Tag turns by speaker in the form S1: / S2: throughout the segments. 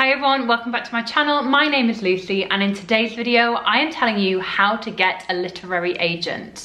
S1: Hi everyone, welcome back to my channel. My name is Lucy and in today's video I am telling you how to get a literary agent.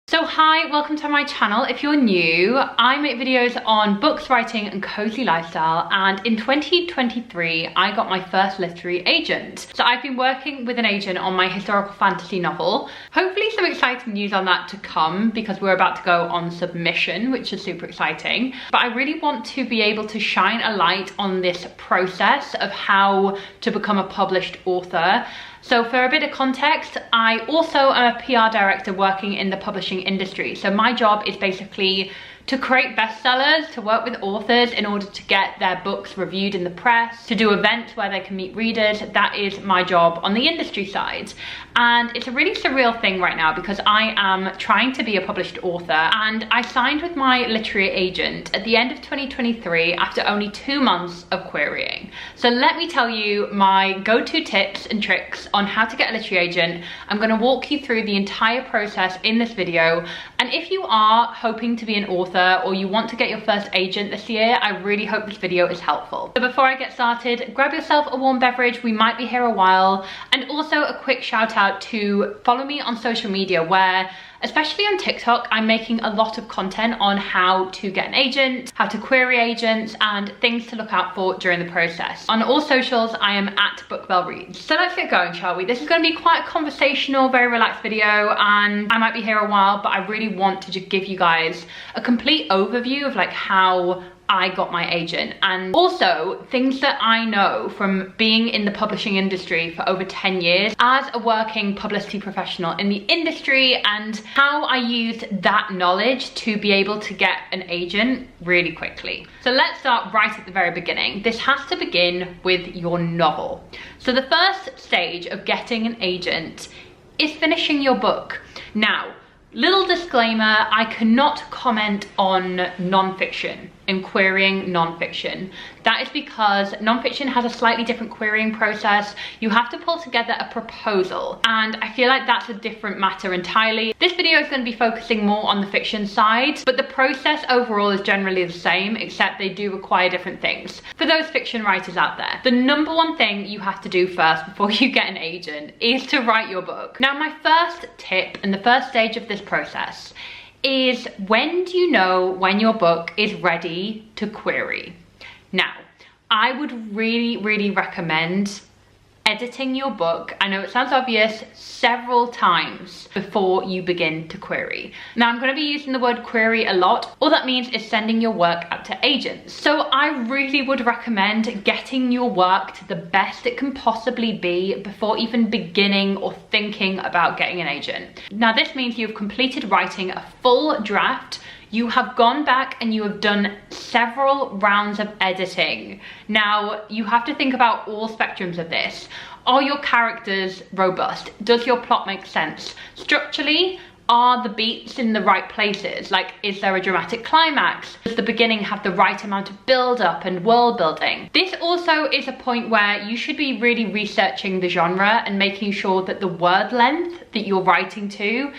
S1: So hi, welcome to my channel. If you're new, I make videos on books, writing and cozy lifestyle, and in 2023 I got my first literary agent. So I've been working with an agent on my historical fantasy novel. Hopefully some exciting news on that to come because we're about to go on submission, which is super exciting. But I really want to be able to shine a light on this process of how to become a published author. So for a bit of context, I also am a PR director working in the publishing industry. So my job is basically to create bestsellers, to work with authors in order to get their books reviewed in the press, to do events where they can meet readers. That is my job on the industry side. And it's a really surreal thing right now because I am trying to be a published author, and I signed with my literary agent at the end of 2023 after only 2 months of querying. So let me tell you my go-to tips and tricks on how to get a literary agent. I'm going to walk you through the entire process in this video. And if you are hoping to be an author or you want to get your first agent this year, I really hope this video is helpful. So before I get started, grab yourself a warm beverage, we might be here a while, and also a quick shout out to follow me on social media where, especially on TikTok, I'm making a lot of content on how to get an agent, how to query agents, and things to look out for during the process. On all socials, I am at BookBellReads. So let's get going, shall we? This is going to be quite a conversational, very relaxed video, and I might be here a while, but I really want to just give you guys a complete overview of like how I got my agent, and also things that I know from being in the publishing industry for over 10 years as a working publicity professional in the industry, and how I used that knowledge to be able to get an agent really quickly. So let's start right at the very beginning. This has to begin with your novel. So the first stage of getting an agent is finishing your book. Now, little disclaimer, I cannot comment on non-fiction and querying non-fiction. That is because non-fiction has a slightly different querying process. You have to pull together a proposal, and I feel like that's a different matter entirely. This video is going to be focusing more on the fiction side, but the process overall is generally the same, except they do require different things. For those fiction writers out there, the number one thing you have to do first before you get an agent is to write your book. Now, my first tip and the first stage of this process is, when do you know when your book is ready to query? Now, I would really recommend editing your book, I know it sounds obvious, several times before you begin to query. Now, I'm going to be using the word query a lot. All that means is sending your work out to agents. So I really would recommend getting your work to the best it can possibly be before even beginning or thinking about getting an agent. Now, this means you've completed writing a full draft. You have gone back and you have done several rounds of editing. Now, you have to think about all spectrums of this. Are your characters robust? Does your plot make sense? Structurally, are the beats in the right places? Like, is there a dramatic climax? Does the beginning have the right amount of build-up and world building? This also is a point where you should be really researching the genre and making sure that the word length that you're writing to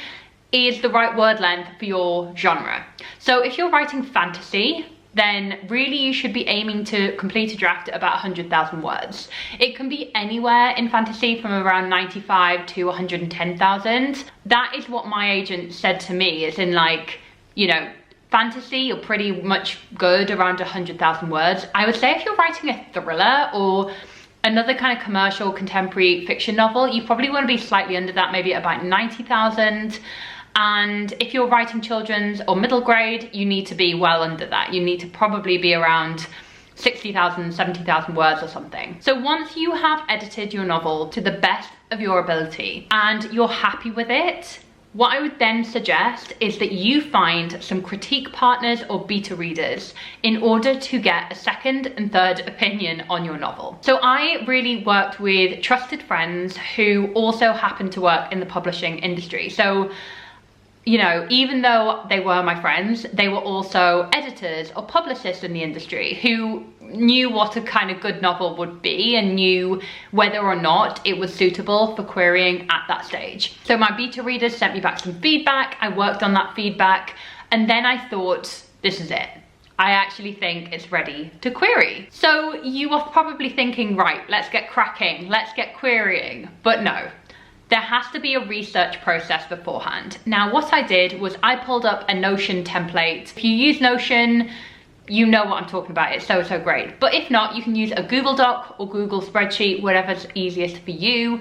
S1: is the right word length for your genre. So if you're writing fantasy, then really you should be aiming to complete a draft at about 100,000 words. It can be anywhere in fantasy from around 95 to 110,000. That is what my agent said to me, is in like, you know, fantasy, you're pretty much good around 100,000 words. I would say if you're writing a thriller or another kind of commercial contemporary fiction novel, you probably want to be slightly under that, maybe about 90,000. And if you're writing children's or middle grade, you need to be well under that. You need to probably be around 60,000, 70,000 words or something. So once you have edited your novel to the best of your ability and you're happy with it, what I would then suggest is that you find some critique partners or beta readers in order to get a second and third opinion on your novel. So I really worked with trusted friends who also happen to work in the publishing industry. So, you know, even though they were my friends, they were also editors or publicists in the industry who knew what a kind of good novel would be and knew whether or not it was suitable for querying at that stage. So my beta readers sent me back some feedback. I worked on that feedback, and then I thought, this is it. I actually think it's ready to query. So you are probably thinking, right, let's get cracking, let's get querying. But no, there has to be a research process beforehand. Now, what I did was I pulled up a Notion template. If you use Notion, you know what I'm talking about. It's so great. But if not, you can use a Google Doc or Google spreadsheet, whatever's easiest for you.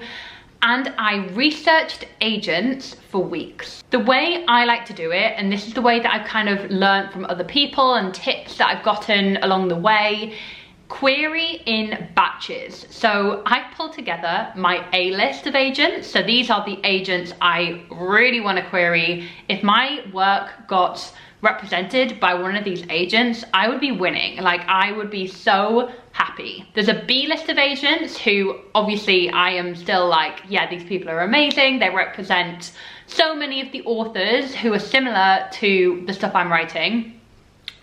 S1: And I researched agents for weeks. The way I like to do it, and this is the way that I've kind of learned from other people and tips that I've gotten along the way, query in batches. So I pulled together my A list of agents. So these are the agents I really want to query. If my work got represented by one of these agents, I would be winning. Like, I would be so happy. There's a B list of agents who obviously I am still like, yeah, these people are amazing. They represent so many of the authors who are similar to the stuff I'm writing.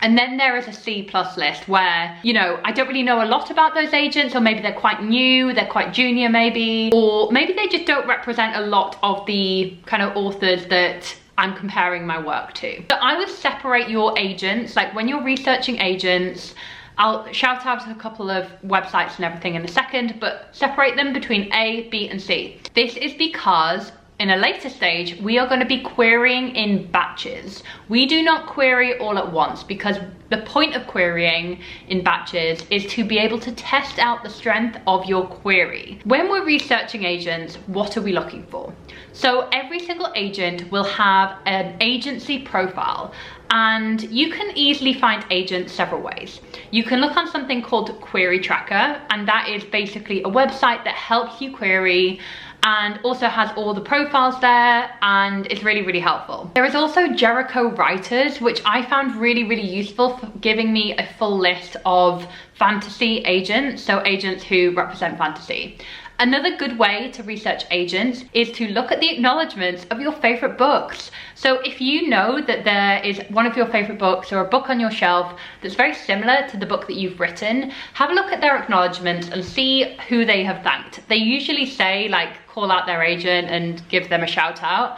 S1: And then there is a C+ list where, you know, I don't really know a lot about those agents, or maybe they're quite new, they're quite junior maybe, or maybe they just don't represent a lot of the kind of authors that I'm comparing my work to. So I would separate your agents, like when you're researching agents, I'll shout out a couple of websites and everything in a second, but separate them between A, B, and C. This is because in a later stage, we are going to be querying in batches. We do not query all at once, because the point of querying in batches is to be able to test out the strength of your query. When we're researching agents, what are we looking for? So every single agent will have an agency profile, and you can easily find agents several ways. You can look on something called Query Tracker, and that is basically a website that helps you query and also has all the profiles there, and it's really helpful. There is also Jericho Writers, which I found really useful for giving me a full list of fantasy agents, so agents who represent fantasy. Another good way to research agents is to look at the acknowledgements of your favorite books. So if you know that there is one of your favorite books or a book on your shelf that's very similar to the book that you've written, have a look at their acknowledgements and see who they have thanked. They usually say, like, call out their agent and give them a shout out,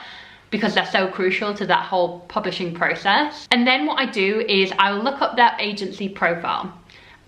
S1: because they're so crucial to that whole publishing process. And then what I do is I'll look up their agency profile.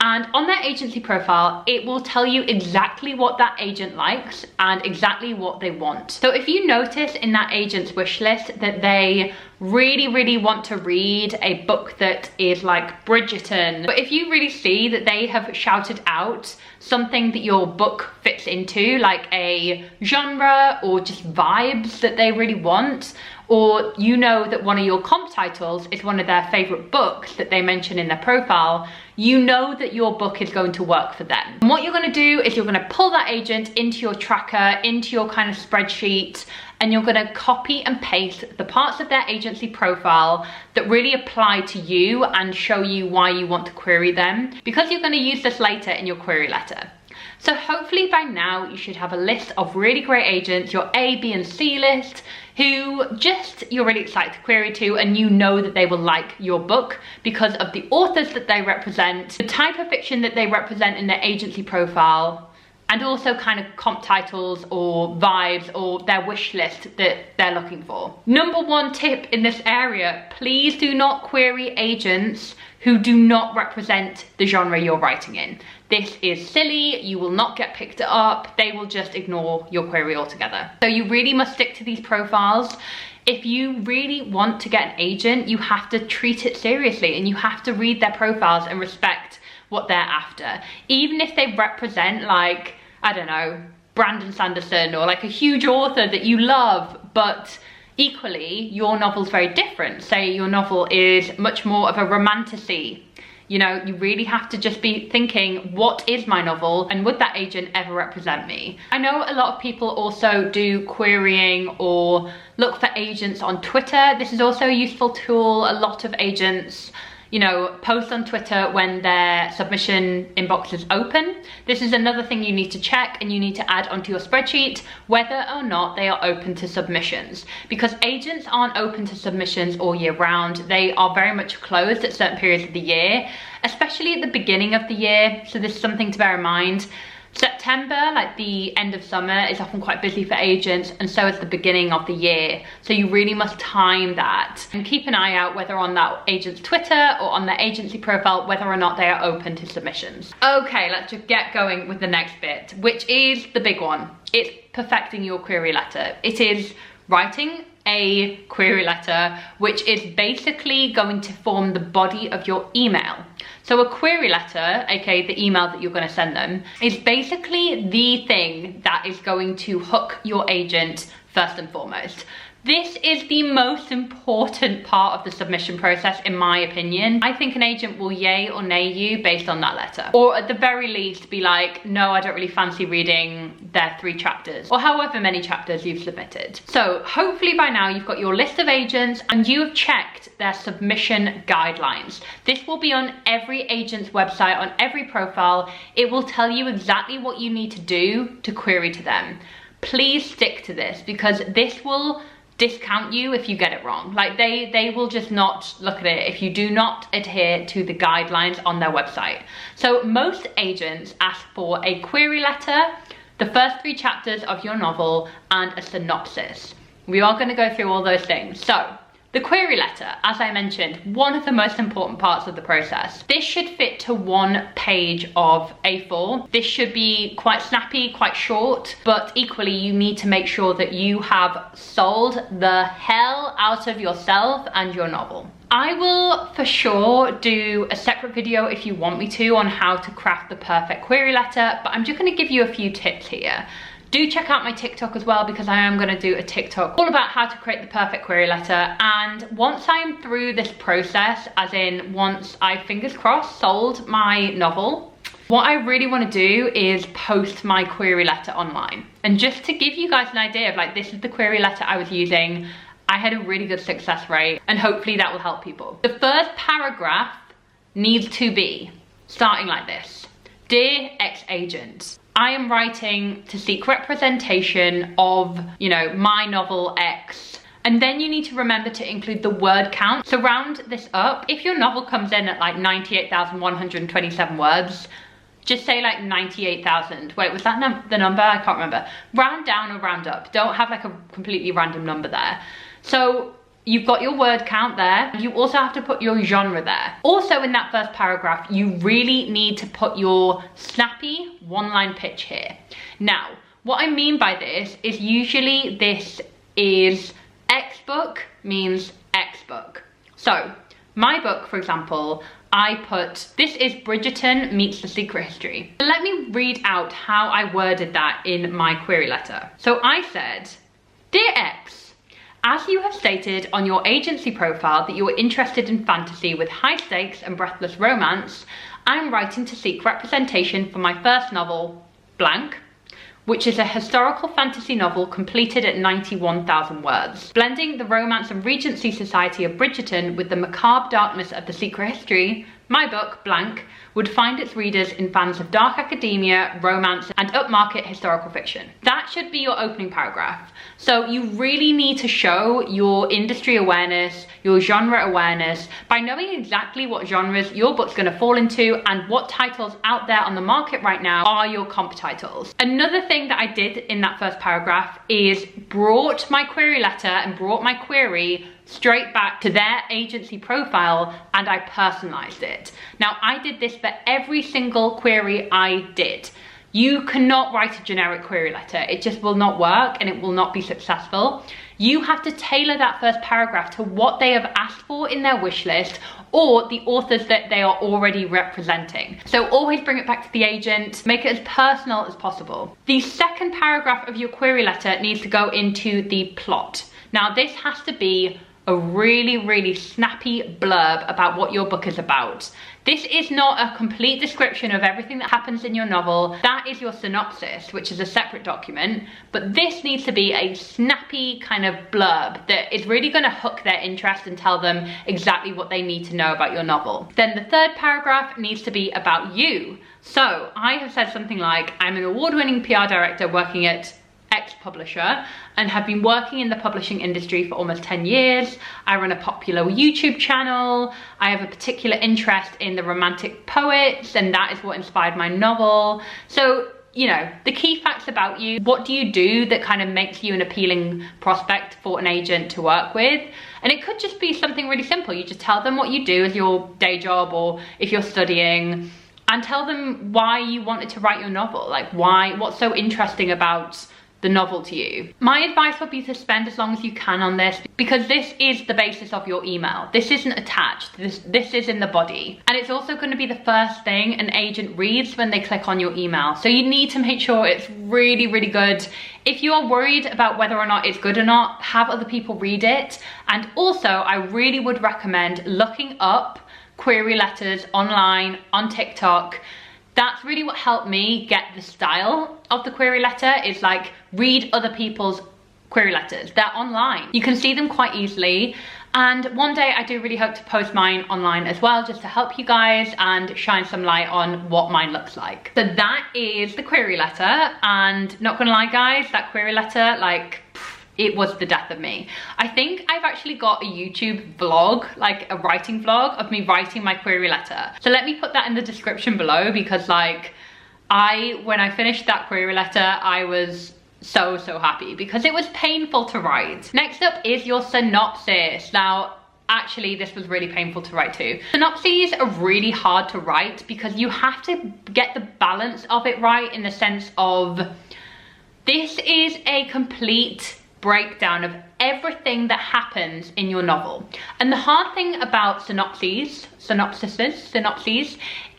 S1: And on that agency profile, it will tell you exactly what that agent likes and exactly what they want. So if you notice in that agent's wish list that they really want to read a book that is like Bridgerton, but if you really see that they have shouted out something that your book fits into, like a genre or just vibes that they really want, or you know that one of your comp titles is one of their favorite books that they mention in their profile, you know that your book is going to work for them. And what you're going to do is you're going to pull that agent into your tracker, into your kind of spreadsheet, and you're going to copy and paste the parts of their agency profile that really apply to you and show you why you want to query them, because you're going to use this later in your query letter. So hopefully by now you should have a list of really great agents, your A, B, and C list, who just you're really excited to query to, and you know that they will like your book because of the authors that they represent, the type of fiction that they represent in their agency profile, and also kind of comp titles or vibes or their wish list that they're looking for. Number one tip in this area, please do not query agents who do not represent the genre you're writing in. This is silly, you will not get picked up, they will just ignore your query altogether. So you really must stick to these profiles. If you really want to get an agent, you have to treat it seriously, and you have to read their profiles and respect what they're after. Even if they represent, like, I don't know, Brandon Sanderson or like a huge author that you love, but equally your novel's very different. Say your novel is much more of a romantasy. You know, you really have to just be thinking, what is my novel and would that agent ever represent me? I know a lot of people also do querying or look for agents on Twitter. This is also a useful tool. A lot of agents, you know, post on Twitter when their submission inbox is open. This is another thing you need to check, and you need to add onto your spreadsheet whether or not they are open to submissions, because agents aren't open to submissions all year round. They are very much closed at certain periods of the year, especially at the beginning of the year. So this is something to bear in mind. September, like the end of summer, is often quite busy for agents, and so is the beginning of the year. So you really must time that and keep an eye out whether on that agent's Twitter or on their agency profile, whether or not they are open to submissions. Okay, let's just get going with the next bit, which is the big one. It's perfecting your query letter. It is writing a query letter, which is basically going to form the body of your email. So a query letter, aka the email that you're going to send them, is basically the thing that is going to hook your agent first and foremost. This is the most important part of the submission process, in my opinion. I think an agent will yay or nay you based on that letter. Or at the very least be like, no, I don't really fancy reading their 3 chapters, or however many chapters you've submitted. So hopefully by now you've got your list of agents and you have checked their submission guidelines. This will be on every agent's website, on every profile. It will tell you exactly what you need to do to query to them. Please stick to this, because this will discount you if you get it wrong. Like they will just not look at it if you do not adhere to the guidelines on their website. So most agents ask for a query letter, the first 3 chapters of your novel, and a synopsis. We are going to go through all those things. So the query letter, as I mentioned, one of the most important parts of the process. This should fit to 1 page of A4. This should be quite snappy, quite short, but equally you need to make sure that you have sold the hell out of yourself and your novel. I will for sure do a separate video if you want me to on how to craft the perfect query letter, but I'm just going to give you a few tips here. Do check out my TikTok as well, because I am going to do a TikTok all about how to create the perfect query letter. And once I'm through this process, as in once I, fingers crossed, sold my novel, what I really want to do is post my query letter online. And just to give you guys an idea of like, this is the query letter I was using, I had a really good success rate, and hopefully that will help people. The first paragraph needs to be starting like this. Dear ex-agent, I am writing to seek representation of, you know, my novel X. And then you need to remember to include the word count. So round this up. If your novel comes in at like 98,127 words, just say like 98,000. Wait, was that the number? I can't remember. Round down or round up. Don't have like a completely random number there. So you've got your word count there. You also have to put your genre there. Also in that first paragraph, you really need to put your snappy 1-line pitch here. Now, what I mean by this is usually this is X book means X book. So my book, for example, I put, this is Bridgerton meets The Secret History. Let me read out how I worded that in my query letter. So I said, Dear X, as you have stated on your agency profile that you are interested in fantasy with high stakes and breathless romance, I'm writing to seek representation for my first novel, blank, which is a historical fantasy novel completed at 91,000 words. Blending the romance and Regency society of Bridgerton with the macabre darkness of The Secret History, my book, blank, would find its readers in fans of dark academia, romance, and upmarket historical fiction. That should be your opening paragraph. So you really need to show your industry awareness, your genre awareness, by knowing exactly what genres your book's gonna fall into and what titles out there on the market right now are your comp titles. Another thing that I did in that first paragraph is brought my query letter and brought my query straight back to their agency profile, and I personalized it. Now, I did this for every single query I did. You cannot write a generic query letter. It just will not work and it will not be successful. You have to tailor that first paragraph to what they have asked for in their wish list or the authors that they are already representing. So always bring it back to the agent, make it as personal as possible. The second paragraph of your query letter needs to go into the plot. Now, this has to be a really snappy blurb about what your book is about. This is not a complete description of everything that happens in your novel. That is your synopsis, which is a separate document, but this needs to be a snappy kind of blurb that is really going to hook their interest and tell them exactly what they need to know about your novel. Then the third paragraph needs to be about you. So I have said something like, I'm an award-winning PR director working at X publisher and have been working in the publishing industry for almost 10 years. I run a popular YouTube channel. I have a particular interest in the romantic poets, and that is what inspired my novel. So you know, the key facts about you. What do you do that kind of makes you an appealing prospect for an agent to work with? And it could just be something really simple. You just tell them what you do as your day job, or if you're studying, and tell them why you wanted to write your novel. Like, what's so interesting about the novel to you. My advice would be to spend as long as you can on this, because this is the basis of your email. This isn't attached, this is in the body. And it's also going to be the first thing an agent reads when they click on your email. So you need to make sure it's really, really good. If you are worried about whether or not it's good or not, have other people read it. And also, I really would recommend looking up query letters online, on TikTok. That's really what helped me get the style of the query letter, is like, read other people's query letters. They're online. You can see them quite easily. And one day I do really hope to post mine online as well, just to help you guys and shine some light on what mine looks like. So that is the query letter, and not gonna lie guys, that query letter, like, it was the death of me. I think I've actually got a YouTube vlog, like a writing vlog of me writing my query letter. So let me put that in the description below, because like, when I finished that query letter, I was so happy, because it was painful to write. Next up is your synopsis. Now, actually, this was really painful to write too. Synopses are really hard to write because you have to get the balance of it right, in the sense of, this is a complete breakdown of everything that happens in your novel. And the hard thing about synopses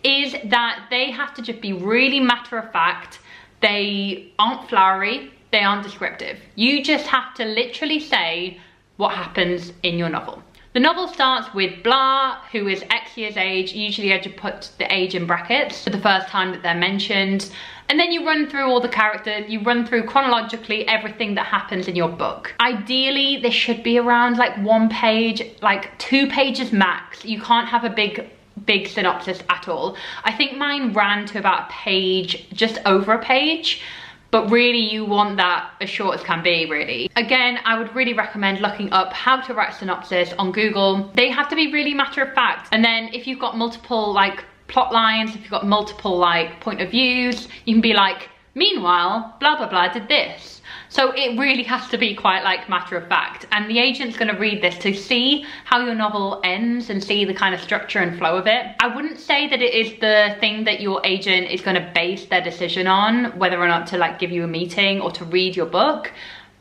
S1: is that they have to just be really matter of fact. They aren't flowery, they aren't descriptive. You just have to literally say what happens in your novel. The novel starts with blah, who is X years age. Usually I just put the age in brackets for the first time that they're mentioned. And then you run through all the characters, you run through chronologically everything that happens in your book. Ideally, this should be around like 1 page, like 2 pages max. You can't have a big synopsis at all. I think mine ran to about a page, just over a page. But really, you want that as short as can be, really. Again, I would really recommend looking up how to write a synopsis on Google. They have to be really matter of fact. And then if you've got multiple like plot lines, if you've got multiple like point of views, you can be like, meanwhile, blah, blah, blah did this. So it really has to be quite like matter of fact. And the agent's gonna read this to see how your novel ends and see the kind of structure and flow of it. I wouldn't say that it is the thing that your agent is gonna base their decision on, whether or not to like give you a meeting or to read your book,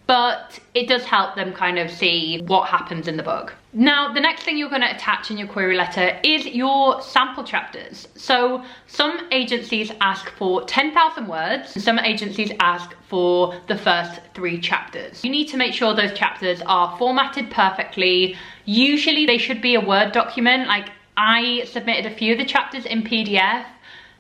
S1: but it does help them kind of see what happens in the book. Now, the next thing you're going to attach in your query letter is your sample chapters. So some agencies ask for 10,000 words, and some agencies ask for the first 3 chapters. You need to make sure those chapters are formatted perfectly. Usually they should be a Word document. Like, I submitted a few of the chapters in PDF.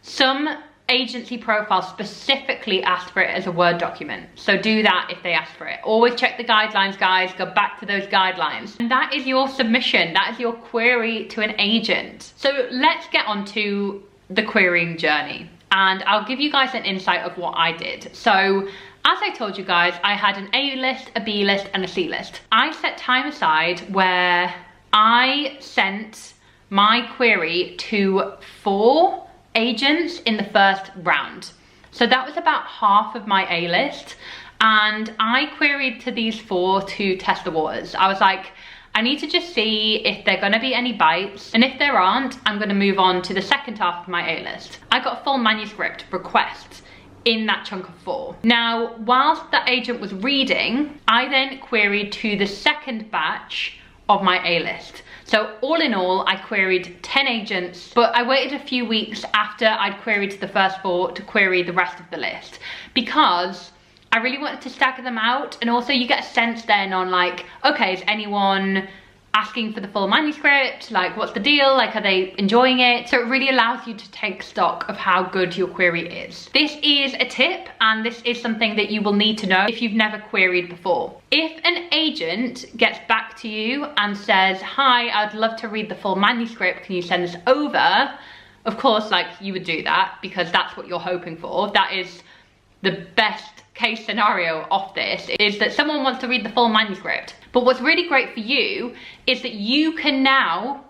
S1: Some agency profiles specifically ask for it as a Word document. So do that if they ask for it. Always check the guidelines, guys. Go back to those guidelines. And that is your submission. That is your query to an agent. So let's get on to the querying journey. And I'll give you guys an insight of what I did. So as I told you guys, I had an A list, a B list, and a C list. I set time aside where I sent my query to 4 agents in the first round. So that was about half of my A list, and I queried to these 4 to test the waters. I was like, I need to just see if there are going to be any bites, and if there aren't, I'm going to move on to the second half of my A list. I got full manuscript requests in that chunk of 4. Now, whilst the agent was reading, I then queried to the second batch of my A list. So all in all, I queried 10 agents, but I waited a few weeks after I'd queried to the first 4 to query the rest of the list, because I really wanted to stagger them out. And also you get a sense then on like, okay, is anyone asking for the full manuscript? Like, what's the deal? Like, are they enjoying it? So it really allows you to take stock of how good your query is. This is a tip, and this is something that you will need to know if you've never queried before. If an agent gets back to you and says, hi, I'd love to read the full manuscript, can you send this over? Of course, like, you would do that because that's what you're hoping for. That is the best case scenario of this, is that someone wants to read the full manuscript. But what's really great for you is that you can now,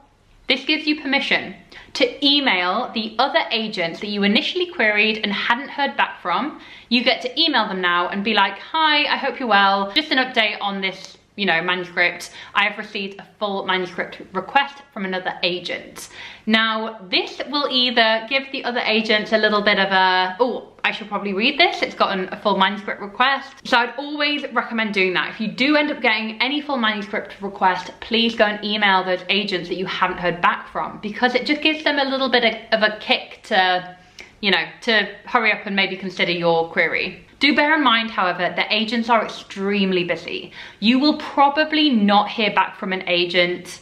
S1: This gives you permission to email the other agents that you initially queried and hadn't heard back from. You get to email them now and be like, hi, I hope you're well. Just an update on this, you know, manuscript. I have received a full manuscript request from another agent. Now, this will either give the other agents a little bit of a, oh, I should probably read this. It's gotten a full manuscript request. So I'd always recommend doing that. If you do end up getting any full manuscript request, please go and email those agents that you haven't heard back from, because it just gives them a little bit of a kick to, you know, to hurry up and maybe consider your query. Do bear in mind, however, that agents are extremely busy. You will probably not hear back from an agent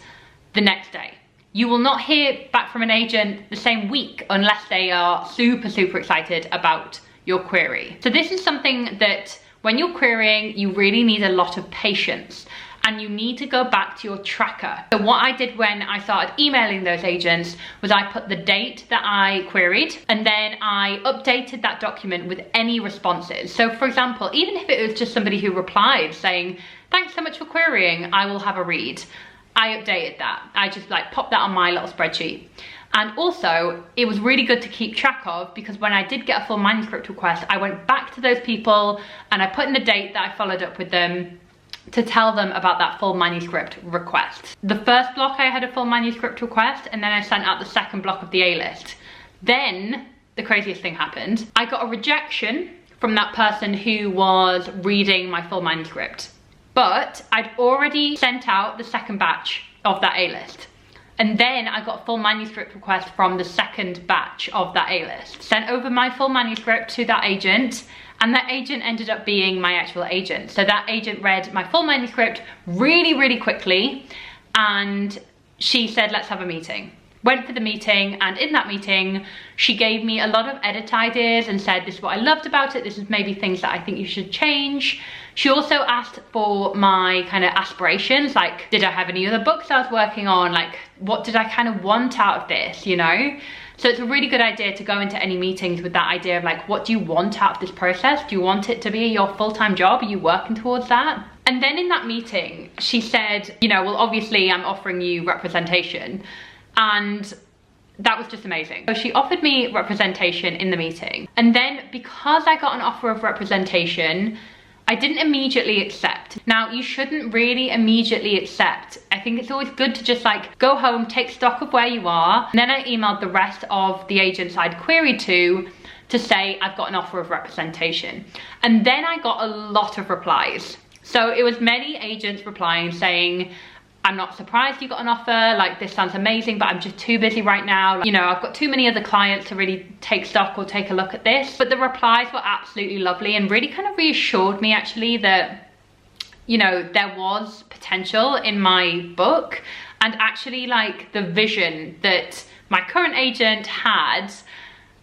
S1: the next day. You will not hear back from an agent the same week unless they are super, super excited about your query. So this is something that when you're querying, you really need a lot of patience, and you need to go back to your tracker. So what I did when I started emailing those agents was I put the date that I queried, and then I updated that document with any responses. So for example, even if it was just somebody who replied saying, thanks so much for querying, I will have a read, I updated that. I just like popped that on my little spreadsheet. And also, it was really good to keep track of, because when I did get a full manuscript request, I went back to those people and I put in the date that I followed up with them to tell them about that full manuscript request. The first block I had a full manuscript request, and then I sent out the second block of the A-list. Then the craziest thing happened. I got a rejection from that person who was reading my full manuscript, but I'd already sent out the second batch of that A-list. And then I got a full manuscript request from the second batch of that A-list. Sent over my full manuscript to that agent, and that agent ended up being my actual agent. So that agent read my full manuscript really, really quickly, and she said, let's have a meeting. Went for the meeting, and in that meeting, she gave me a lot of edit ideas and said, this is what I loved about it, this is maybe things that I think you should change. She also asked for my kind of aspirations, like, did I have any other books I was working on? Like, what did I kind of want out of this, you know? So it's a really good idea to go into any meetings with that idea of like, what do you want out of this process? Do you want it to be your full-time job? Are you working towards that? And then in that meeting, she said, you know, well, obviously I'm offering you representation. And that was just amazing. So she offered me representation in the meeting. And then because I got an offer of representation, I didn't immediately accept. Now, you shouldn't really immediately accept. I think it's always good to just like go home, take stock of where you are. And then I emailed the rest of the agents I'd queried to say, I've got an offer of representation. And then I got a lot of replies. So it was many agents replying saying, I'm not surprised you got an offer, like this sounds amazing, but I'm just too busy right now. You know, I've got too many other clients to really take stock or take a look at this. But the replies were absolutely lovely and really kind of reassured me actually that, you know, there was potential in my book, and actually like the vision that my current agent had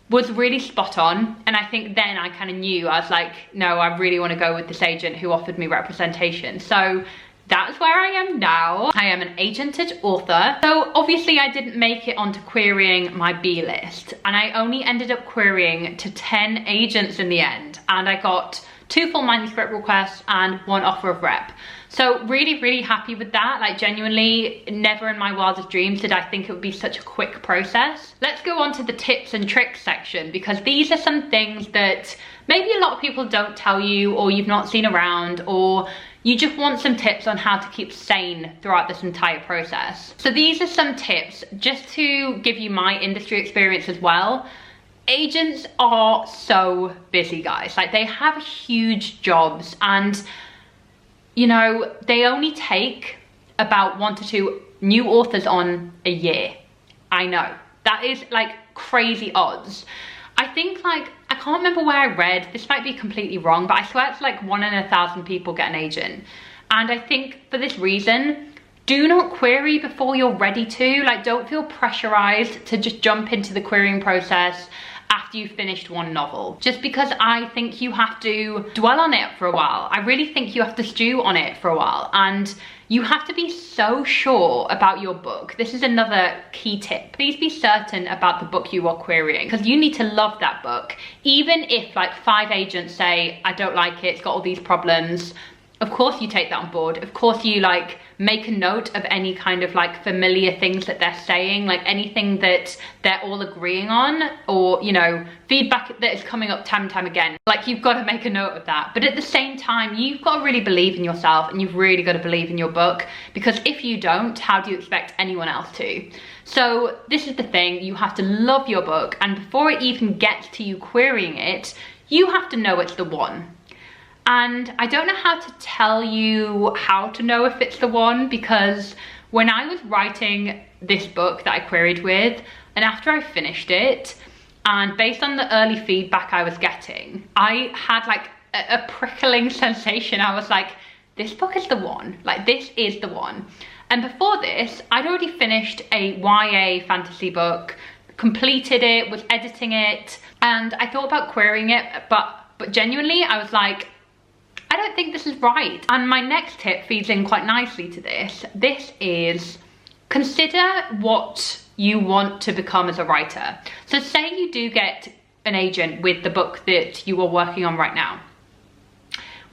S1: was really spot on. And I think then I kind of knew, I was like, no, I really want to go with this agent who offered me representation. So that's where I am now. I am an agented author. So obviously I didn't make it onto querying my B list, and I only ended up querying to 10 agents in the end. And I got 2 full manuscript requests and 1 offer of rep. So really, really happy with that. Like genuinely, never in my wildest dreams did I think it would be such a quick process. Let's go on to the tips and tricks section, because these are some things that maybe a lot of people don't tell you, or you've not seen around, or you just want some tips on how to keep sane throughout this entire process. So these are some tips just to give you my industry experience as well. Agents are so busy, guys. Like, they have huge jobs, and you know, they only take about 1 to 2 new authors on a year. I know, that is like crazy odds. I think like, I can't remember where I read, this might be completely wrong, but I swear it's like 1 in 1,000 people get an agent. And I think for this reason, do not query before you're ready to. Like, don't feel pressurized to just jump into the querying process after you've finished 1 novel. Just because I think you have to dwell on it for a while. I really think you have to stew on it for a while. And you have to be so sure about your book. This is another key tip. Please be certain about the book you are querying, because you need to love that book. Even if like 5 agents say, I don't like it, it's got all these problems, of course you take that on board. Of course you like make a note of any kind of like familiar things that they're saying, like anything that they're all agreeing on, or, you know, feedback that is coming up time and time again. Like, you've got to make a note of that. But at the same time, you've got to really believe in yourself, and you've really got to believe in your book, because if you don't, how do you expect anyone else to? So this is the thing, you have to love your book, and before it even gets to you querying it, you have to know it's the one. And I don't know how to tell you how to know if it's the one, because when I was writing this book that I queried with, and after I finished it, and based on the early feedback I was getting, I had like a prickling sensation. I was like, this book is the one, like this is the one. And before this, I'd already finished a YA fantasy book, completed it, was editing it, and I thought about querying it, but genuinely I was like, I don't think this is right. And my next tip feeds in quite nicely to this. This is, consider what you want to become as a writer. So say you do get an agent with the book that you are working on right now.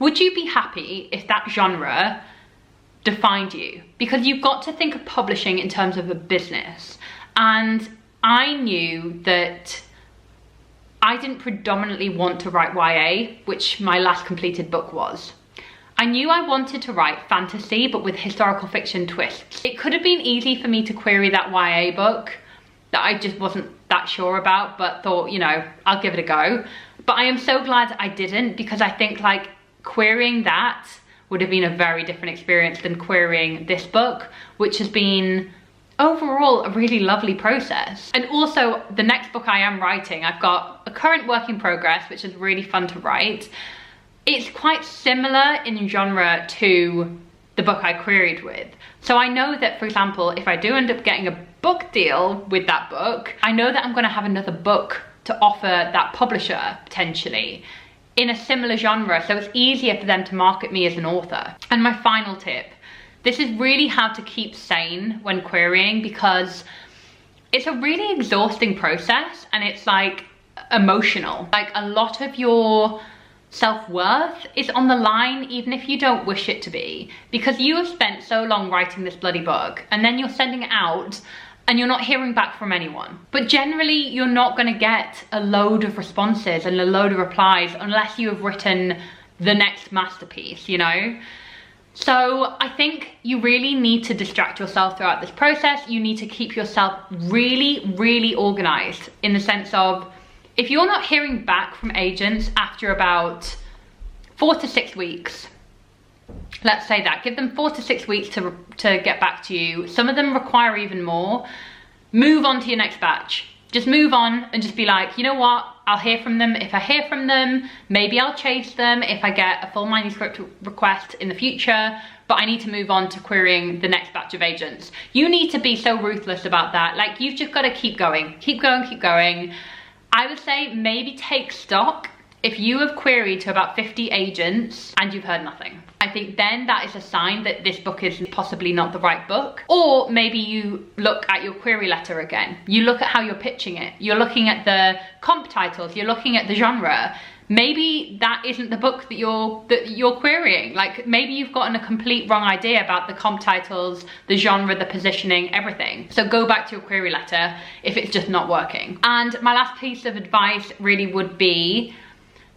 S1: Would you be happy if that genre defined you? Because you've got to think of publishing in terms of a business. And I knew that I didn't predominantly want to write YA, which my last completed book was. I knew I wanted to write fantasy, but with historical fiction twists. It could have been easy for me to query that YA book that I just wasn't that sure about, but thought, you know, I'll give it a go. But I am so glad I didn't, because I think like querying that would have been a very different experience than querying this book, which has been overall a really lovely process. And also the next book I am writing, I've got a current work in progress, which is really fun to write. It's quite similar in genre to the book I queried with. So I know that, for example, if I do end up getting a book deal with that book, I know that I'm going to have another book to offer that publisher potentially in a similar genre, so it's easier for them to market me as an author. And my final tip, this is really how to keep sane when querying, because it's a really exhausting process, and it's like emotional. Like, a lot of your self-worth is on the line, even if you don't wish it to be, because you have spent so long writing this bloody book, and then you're sending it out and you're not hearing back from anyone. But generally you're not going to get a load of responses and a load of replies unless you have written the next masterpiece, you know? So I think you really need to distract yourself throughout this process. You need to keep yourself really, really organized, in the sense of, if you're not hearing back from agents after about 4 to 6 weeks, let's say that, give them 4 to 6 weeks to get back to you. Some of them require even more. Move on to your next batch. Just move on and just be like, you know what? I'll hear from them. If I hear from them, maybe I'll chase them if I get a full manuscript request in the future, but I need to move on to querying the next batch of agents. You need to be so ruthless about that. Like, you've just got to keep going, keep going, keep going. I would say maybe take stock if you have queried to about 50 agents and you've heard nothing. I think then that is a sign that this book is possibly not the right book. Or maybe you look at your query letter again. You look at how you're pitching it. You're looking at the comp titles. You're looking at the genre. Maybe that isn't the book that you're querying. Like, maybe you've gotten a complete wrong idea about the comp titles, the genre, the positioning, everything. So go back to your query letter if it's just not working. And my last piece of advice really would be,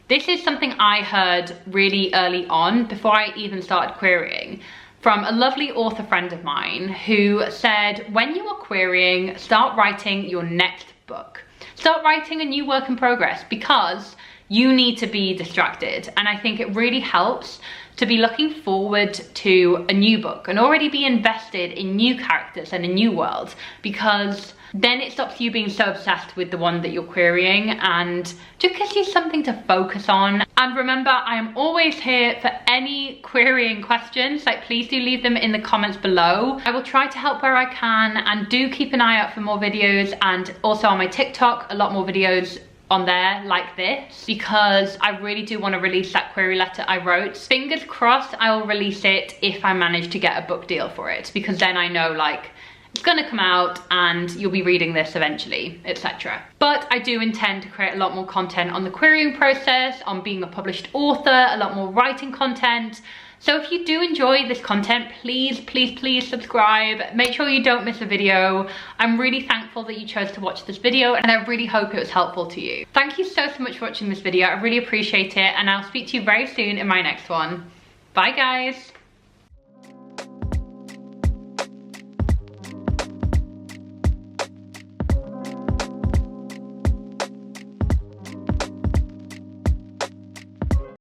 S1: this is something I heard really early on, before I even started querying, from a lovely author friend of mine who said, when you are querying, start writing your next book. Start writing a new work in progress, because you need to be distracted. And I think it really helps to be looking forward to a new book and already be invested in new characters and a new world, because then it stops you being so obsessed with the one that you're querying, and just gives you something to focus on. And remember, I am always here for any querying questions. Like, please do leave them in the comments below. I will try to help where I can, and do keep an eye out for more videos, and also on my TikTok, a lot more videos on there like this, because I really do want to release that query letter I wrote. Fingers crossed I will release it if I manage to get a book deal for it, because then I know, like, it's gonna come out and you'll be reading this eventually, etc. But I do intend to create a lot more content on the querying process, on being a published author, a lot more writing content. So if you do enjoy this content, please, please, please subscribe. Make sure you don't miss a video. I'm really thankful that you chose to watch this video, and I really hope it was helpful to you. Thank you so much for watching this video. I really appreciate it, and I'll speak to you very soon in my next one. Bye guys.